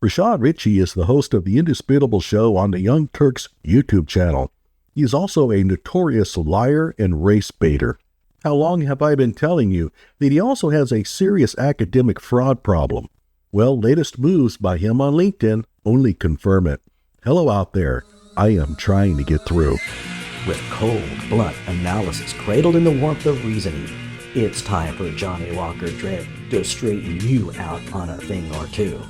Rashad Richey is the host of the Indisputable Show on the Young Turks YouTube channel. He is also a notorious liar and race baiter. How long have I been telling you that he also has a serious academic fraud problem? Well, latest moves by him on LinkedIn only confirm it. Hello out there. I am trying to get through. With cold, blunt analysis cradled in the warmth of reasoning, it's time for Johnny Walker Dread to straighten you out on a thing or two.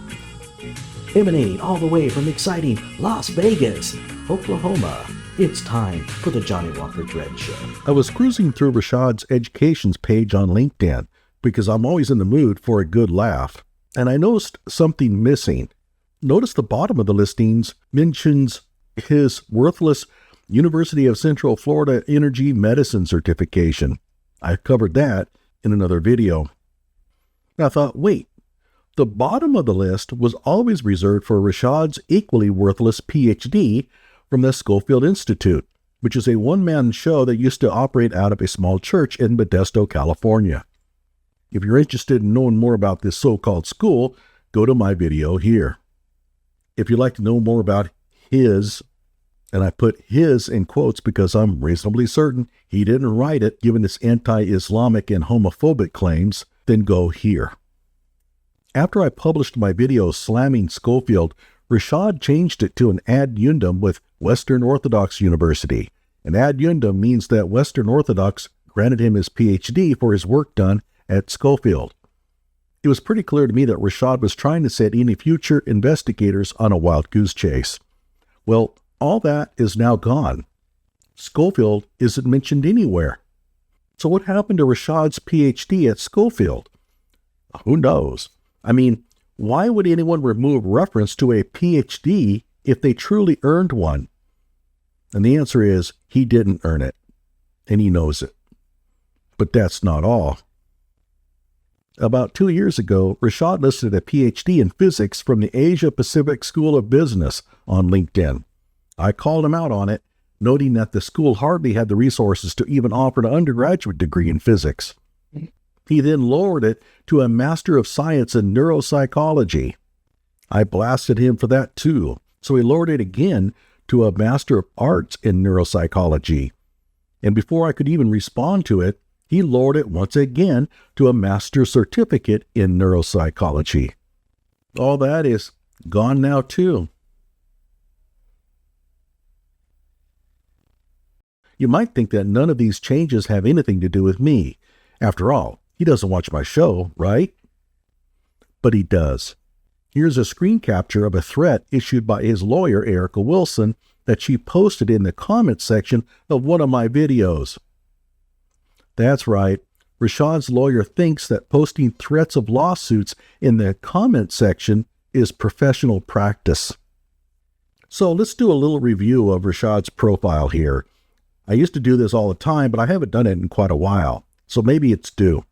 Emanating all the way from exciting Las Vegas, Oklahoma, it's time for the Johnny Walker Dread Show. I was cruising through Rashad's educations page on LinkedIn because I'm always in the mood for a good laugh, and I noticed something missing. Notice the bottom of the listings mentions his worthless University of Central Florida Energy Medicine certification. I covered that in another video. I thought, wait, the bottom of the list was always reserved for Rashad's equally worthless PhD from the Scofield Institute, which is a one-man show that used to operate out of a small church in Modesto, California. If you're interested in knowing more about this so-called school, go to my video here. If you'd like to know more about his, and I put his in quotes because I'm reasonably certain he didn't write it given his anti-Islamic and homophobic claims, then go here. After I published my video slamming Scofield, Rashad changed it to an addendum with Western Orthodox University. An addendum means that Western Orthodox granted him his PhD for his work done at Scofield. It was pretty clear to me that Rashad was trying to set any future investigators on a wild goose chase. Well, all that is now gone. Scofield isn't mentioned anywhere. So what happened to Rashad's PhD at Scofield? Who knows? I mean, why would anyone remove reference to a PhD if they truly earned one? And the answer is, he didn't earn it, and he knows it. But that's not all. About 2 years ago, Rashad listed a PhD in physics from the Asia Pacific School of Business on LinkedIn. I called him out on it, noting that the school hardly had the resources to even offer an undergraduate degree in physics. He then lowered it to a Master of Science in Neuropsychology. I blasted him for that too, so he lowered it again to a Master of Arts in Neuropsychology. And before I could even respond to it, he lowered it once again to a Master's Certificate in Neuropsychology. All that is gone now too. You might think that none of these changes have anything to do with me. After all, he doesn't watch my show, right? But he does. Here's a screen capture of a threat issued by his lawyer, Erica Wilson, that she posted in the comments section of one of my videos. That's right. Rashad's lawyer thinks that posting threats of lawsuits in the comment section is professional practice. So let's do a little review of Rashad's profile here. I used to do this all the time, but I haven't done it in quite a while, so maybe it's due.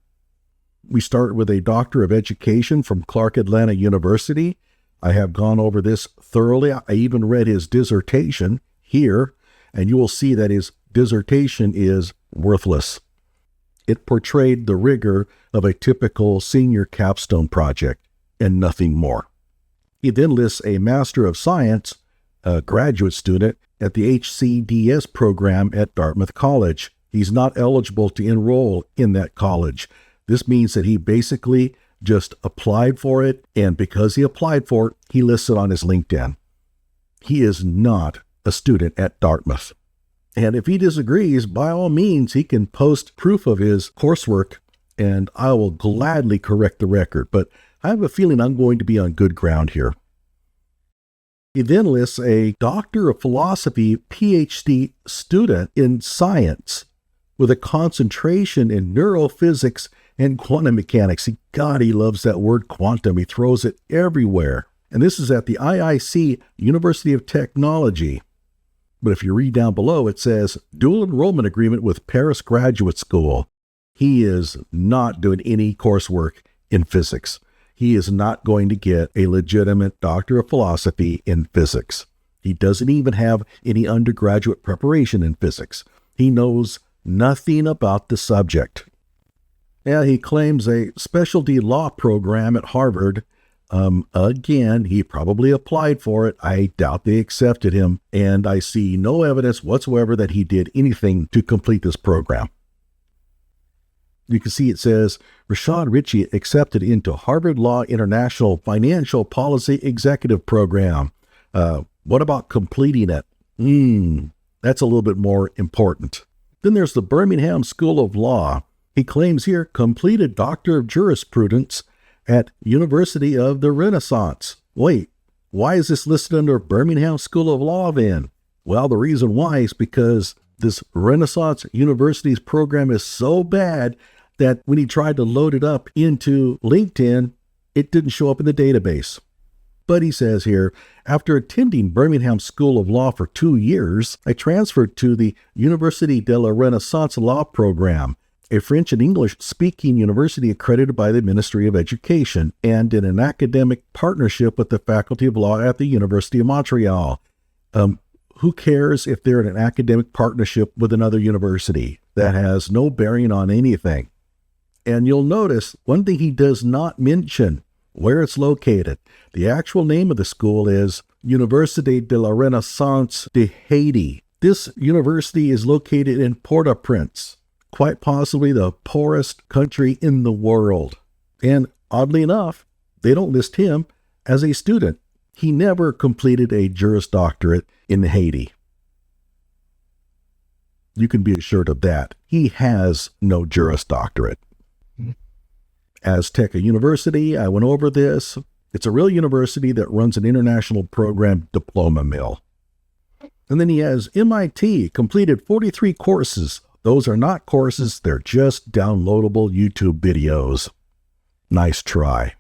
We start with a Doctor of Education from Clark Atlanta University. I have gone over this thoroughly. I even read his dissertation here, and you will see that his dissertation is worthless. It portrayed the rigor of a typical senior capstone project and nothing more. He then lists a Master of Science, a graduate student, at the HCDS program at Dartmouth College. He's not eligible to enroll in that college. This means that he basically just applied for it, and because he applied for it, he lists it on his LinkedIn. He is not a student at Dartmouth. And if he disagrees, by all means, he can post proof of his coursework, and I will gladly correct the record. But I have a feeling I'm going to be on good ground here. He then lists a Doctor of Philosophy PhD student in science with a concentration in neurophysics and quantum mechanics. God, he loves that word quantum. He throws it everywhere. And this is at the IIC University of Technology. But if you read down below, it says dual enrollment agreement with Paris Graduate School. He is not doing any coursework in physics. He is not going to get a legitimate Doctor of Philosophy in physics. He doesn't even have any undergraduate preparation in physics. He knows nothing about the subject. Yeah, he claims a specialty law program at Harvard. Again, he probably applied for it. I doubt they accepted him, and I see no evidence whatsoever that he did anything to complete this program. You can see it says, Rashad Richey accepted into Harvard Law International Financial Policy Executive Program. What about completing it? That's a little bit more important. Then there's the Birmingham School of Law. He claims here completed Doctor of Jurisprudence at University of the Renaissance. Wait, why is this listed under Birmingham School of Law then? Well, the reason why is because this Renaissance University's program is so bad that when he tried to load it up into LinkedIn, it didn't show up in the database. But he says here, after attending Birmingham School of Law for 2 years, I transferred to the Université de la Renaissance Law Program, a French and English-speaking university accredited by the Ministry of Education and in an academic partnership with the Faculty of Law at the University of Montreal. Who cares if they're in an academic partnership with another university? That has no bearing on anything. And you'll notice one thing he does not mention, where it's located. The actual name of the school is Université de la Renaissance de Haiti. This university is located in Port-au-Prince, quite possibly the poorest country in the world. And oddly enough, they don't list him as a student. He never completed a Juris Doctorate in Haiti. You can be assured of that. He has no Juris Doctorate. Azteca University, I went over this. It's a real university that runs an international program diploma mill. And then he has MIT, completed 43 courses. Those are not courses, they're just downloadable YouTube videos. Nice try.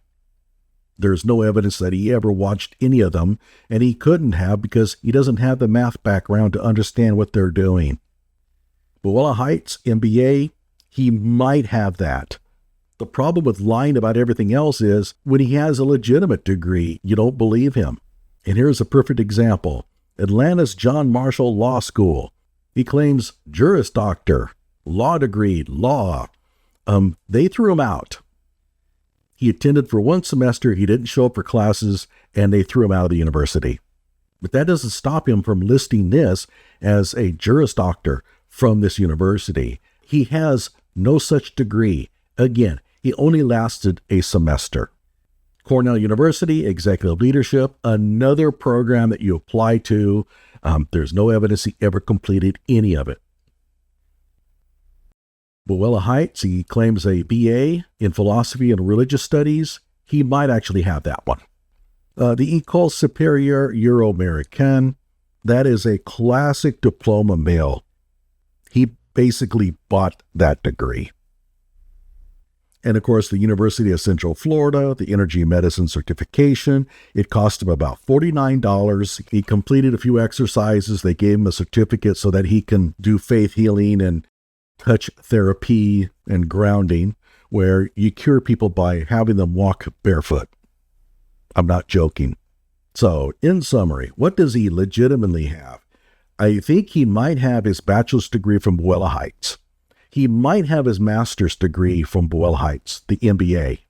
There's no evidence that he ever watched any of them, and he couldn't have because he doesn't have the math background to understand what they're doing. Boella Heights, MBA, he might have that. The problem with lying about everything else is when he has a legitimate degree, you don't believe him. And here's a perfect example. Atlanta's John Marshall Law School. He claims Juris Doctor, law degree, law. They threw him out. He attended for 1 semester, he didn't show up for classes, and they threw him out of the university. But that doesn't stop him from listing this as a Juris Doctor from this university. He has no such degree. Again, he only lasted a semester. Cornell University, Executive Leadership, another program that you apply to. There's no evidence he ever completed any of it. Boella Heights, he claims a BA in Philosophy and Religious Studies. He might actually have that one. The École Supérieure Euro-Américaine, that is a classic diploma mill. He basically bought that degree. And of course, the University of Central Florida, the Energy Medicine Certification, it cost him about $49. He completed a few exercises. They gave him a certificate so that he can do faith healing and touch therapy and grounding, where you cure people by having them walk barefoot. I'm not joking. So, in summary, what does he legitimately have? I think he might have his bachelor's degree from Boella Heights. He might have his master's degree from Boella Heights, the MBA.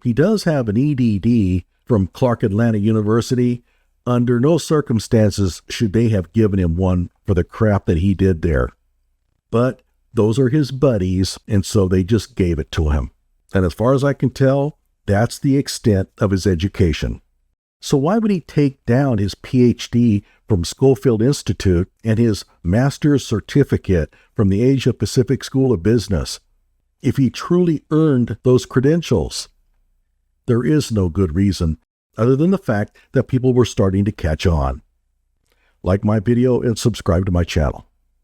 He does have an EDD from Clark Atlanta University. Under no circumstances should they have given him one for the crap that he did there. But those are his buddies, and so they just gave it to him. And as far as I can tell, that's the extent of his education. So why would he take down his PhD from Scofield Institute and his master's certificate from the Asia Pacific School of Business if he truly earned those credentials? There is no good reason other than the fact that people were starting to catch on. Like my video and subscribe to my channel.